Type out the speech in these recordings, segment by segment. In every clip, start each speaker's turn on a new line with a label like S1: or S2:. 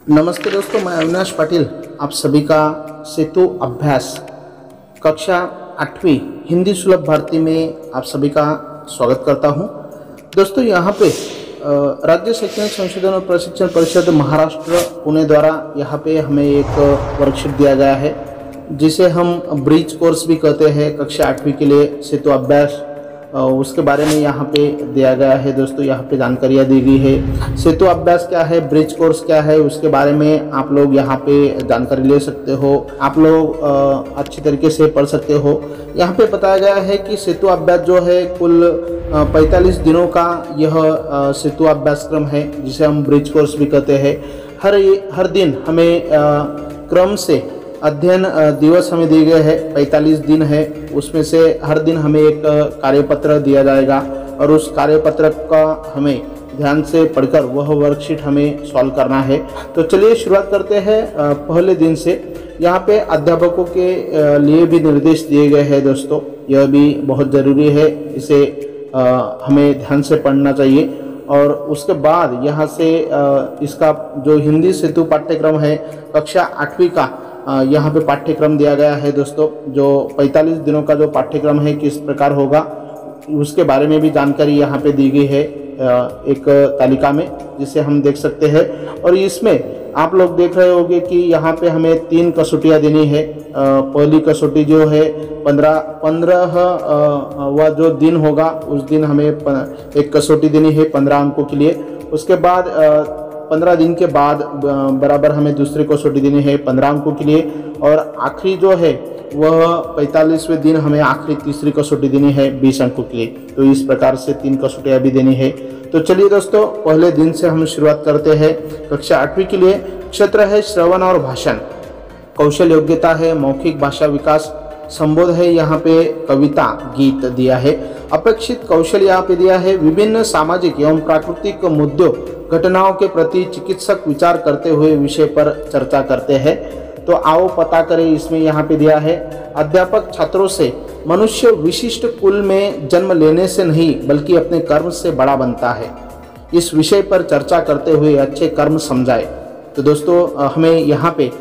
S1: नमस्ते दोस्तों, मैं अविनाश पाटिल आप सभी का सेतु अभ्यास कक्षा 8वीं हिंदी सुलभ भारती में आप सभी का स्वागत करता हूं। दोस्तों, यहाँ पे राज्य शैक्षणिक संशोधन और प्रशिक्षण परिषद महाराष्ट्र पुणे द्वारा यहाँ पे हमें एक वर्कशीट दिया गया है जिसे हम ब्रिज कोर्स भी कहते हैं। कक्षा 8वीं के लिए सेतु अभ्यास उसके बारे में यहाँ पे दिया गया है। दोस्तों, यहाँ पे जानकारियाँ दी गई है। सेतु अभ्यास क्या है, ब्रिज कोर्स क्या है, उसके बारे में आप लोग यहाँ पे जानकारी ले सकते हो। आप लोग अच्छी तरीके से पढ़ सकते हो। यहाँ पे बताया गया है कि सेतु अभ्यास जो है कुल 45 दिनों का यह सेतु अभ्यासक्रम है जिसे हम ब्रिज कोर्स भी कहते हैं। हर दिन हमें क्रम से अध्ययन दिवस हमें दिए गए हैं, 45 दिन है। उसमें से हर दिन हमें एक कार्यपत्र दिया जाएगा और उस कार्यपत्र का हमें ध्यान से पढ़कर वह वर्कशीट हमें सॉल्व करना है। तो चलिए शुरुआत करते हैं पहले दिन से। यहाँ पे अध्यापकों के लिए भी निर्देश दिए गए हैं। दोस्तों, यह भी बहुत ज़रूरी है, इसे हमें ध्यान से पढ़ना चाहिए। और उसके बाद यहाँ से इसका जो हिंदी सेतु पाठ्यक्रम है कक्षा 8वीं का यहाँ पे पाठ्यक्रम दिया गया है। दोस्तों, जो 45 दिनों का जो पाठ्यक्रम है किस प्रकार होगा उसके बारे में भी जानकारी यहाँ पे दी गई है एक तालिका में, जिसे हम देख सकते हैं। और इसमें आप लोग देख रहे होंगे कि यहाँ पे हमें 3 कसौटियाँ देनी है। पहली कसौटी जो है 15वां जो दिन होगा उस दिन हमें एक कसौटी देनी है 15 अंकों के लिए। उसके बाद 15 दिन के बाद बराबर हमें दूसरी कसौटी देनी है 15 अंकों के लिए। और आखिरी जो है वह 45वें दिन हमें आखिरी तीसरी कसौटी देनी है 20 अंकों के लिए। तो इस प्रकार से 3 कसौटियाँ भी देनी है। तो चलिए दोस्तों, पहले दिन से हम शुरुआत करते हैं। कक्षा 8वीं के लिए क्षेत्र है श्रवण और भाषण, कौशल योग्यता है मौखिक भाषा विकास, संबोध है यहाँ पे कविता गीत दिया है। अपेक्षित कौशल यहाँ पे दिया है विभिन्न सामाजिक एवं प्राकृतिक मुद्दों घटनाओं के प्रति चिकित्सक विचार करते हुए विषय पर चर्चा करते हैं। तो आओ पता करें, इसमें यहाँ पे दिया है अध्यापक छात्रों से मनुष्य विशिष्ट कुल में जन्म लेने से नहीं बल्कि अपने कर्म से बड़ा बनता है, इस विषय पर चर्चा करते हुए अच्छे कर्म समझाए। तो दोस्तों, हमें यहाँ पे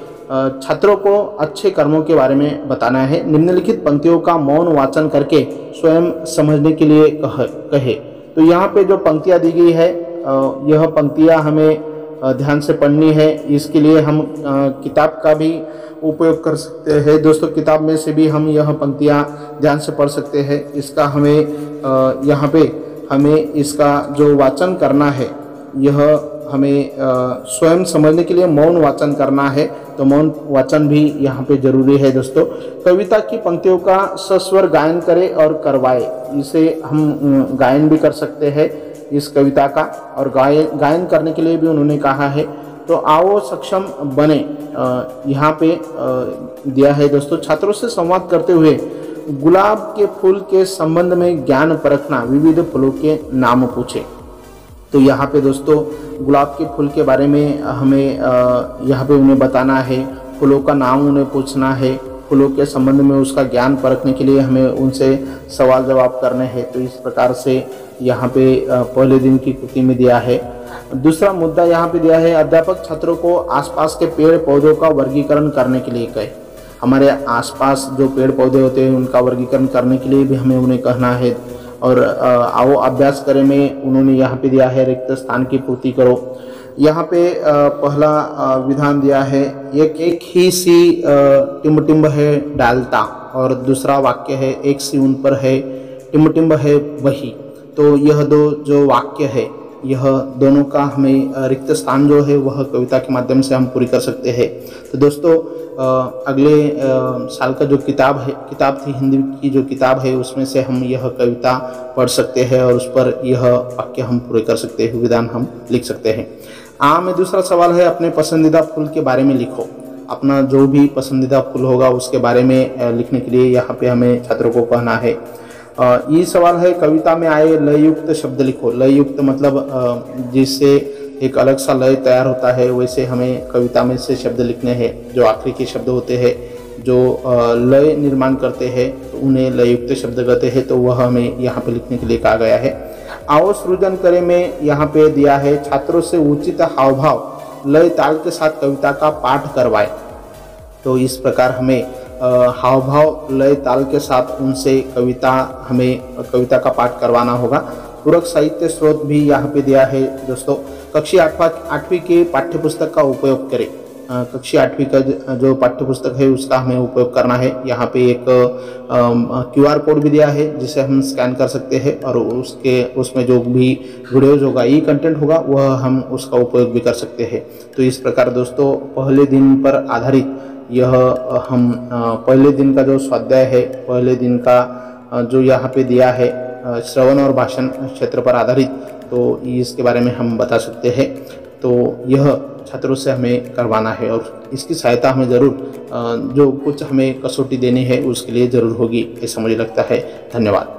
S1: छात्रों को अच्छे कर्मों के बारे में बताना है। निम्नलिखित पंक्तियों का मौन वाचन करके स्वयं समझने के लिए कहे। तो यहाँ पे जो पंक्तियाँ दी गई है यह पंक्तियाँ हमें ध्यान से पढ़नी है। इसके लिए हम किताब का भी उपयोग कर सकते हैं। दोस्तों, किताब में से भी हम यह पंक्तियाँ ध्यान से पढ़ सकते हैं। इसका हमें यहाँ पे हमें इसका जो वाचन करना है यह हमें स्वयं समझने के लिए मौन वाचन करना है। तो मौन वाचन भी यहाँ पे जरूरी है। दोस्तों, कविता की पंक्तियों का सस्वर गायन करें और करवाए। इसे हम गायन भी कर सकते हैं इस कविता का, और गायन करने के लिए भी उन्होंने कहा है। तो आओ सक्षम बने यहाँ पे दिया है। दोस्तों, छात्रों से संवाद करते हुए गुलाब के फूल के संबंध में ज्ञान परखना, विविध फूलों के नाम पूछे। तो यहाँ पे दोस्तों गुलाब के फूल के बारे में हमें यहाँ पे उन्हें बताना है, फूलों का नाम उन्हें पूछना है, फूलों के संबंध में उसका ज्ञान परखने के लिए हमें उनसे सवाल जवाब करने हैं। तो इस प्रकार से यहाँ पे पहले दिन की कृति में दिया है। दूसरा मुद्दा यहाँ पे दिया है अध्यापक छात्रों को आसपास के पेड़ पौधों का वर्गीकरण करने के लिए कहे। हमारे आसपास जो पेड़ पौधे होते हैं उनका वर्गीकरण करने के लिए भी हमें उन्हें कहना है। और आओ अभ्यास करें में उन्होंने यहाँ पे दिया है रिक्त स्थान की पूर्ति करो। यहाँ पे पहला विधान दिया है एक ही सी टिम्ब है डालता, और दूसरा वाक्य है एक सी उन पर है टिम्ब है वही। तो यह दो जो वाक्य है यह दोनों का हमें रिक्त स्थान जो है वह कविता के माध्यम से हम पूरी कर सकते हैं। तो दोस्तों, अगले साल का जो किताब थी हिंदी की जो किताब है उसमें से हम यह कविता पढ़ सकते हैं और उस पर यह वाक्य हम पूरे कर सकते हैं, विधान हम लिख सकते हैं। में दूसरा सवाल है अपने पसंदीदा फूल के बारे में लिखो। अपना जो भी पसंदीदा फूल होगा उसके बारे में लिखने के लिए यहाँ पे हमें छात्रों को कहना है। ये सवाल है कविता में आए लययुक्त शब्द लिखो। लययुक्त मतलब जिससे एक अलग सा लय तैयार होता है, वैसे हमें कविता में से शब्द लिखने हैं। जो आखिरी के शब्द होते हैं जो लय निर्माण करते हैं तो उन्हें लययुक्त शब्द कहते हैं। तो वह हमें यहाँ पे लिखने के लिए कहा गया है। आओ सृजन करें में यहाँ पे दिया है छात्रों से उचित हाव भाव लय ताल के साथ कविता का पाठ करवाए। तो इस प्रकार हमें हाव भाव लय ताल के साथ उनसे हमें कविता का पाठ करवाना होगा। पूरक साहित्य स्रोत भी यहाँ पे दिया है दोस्तों। कक्षा 8वीं के पाठ्यपुस्तक का उपयोग करें। कक्षा 8वीं का जो पाठ्यपुस्तक है उसका हमें उपयोग करना है। यहाँ पे एक QR कोड भी दिया है जिसे हम स्कैन कर सकते हैं और उसमें जो भी वीडियोज होगा, ई कंटेंट होगा, वह हम उसका उपयोग भी कर सकते हैं। तो इस प्रकार दोस्तों पहले दिन पर आधारित यह हम पहले दिन का जो स्वाध्याय है, पहले दिन का जो यहाँ पे दिया है श्रवण और भाषण क्षेत्र पर आधारित, तो इसके बारे में हम बता सकते हैं। तो यह छात्रों से हमें करवाना है और इसकी सहायता हमें ज़रूर जो कुछ हमें कसौटी देनी है उसके लिए ज़रूर होगी, ऐसा मुझे लगता है। धन्यवाद।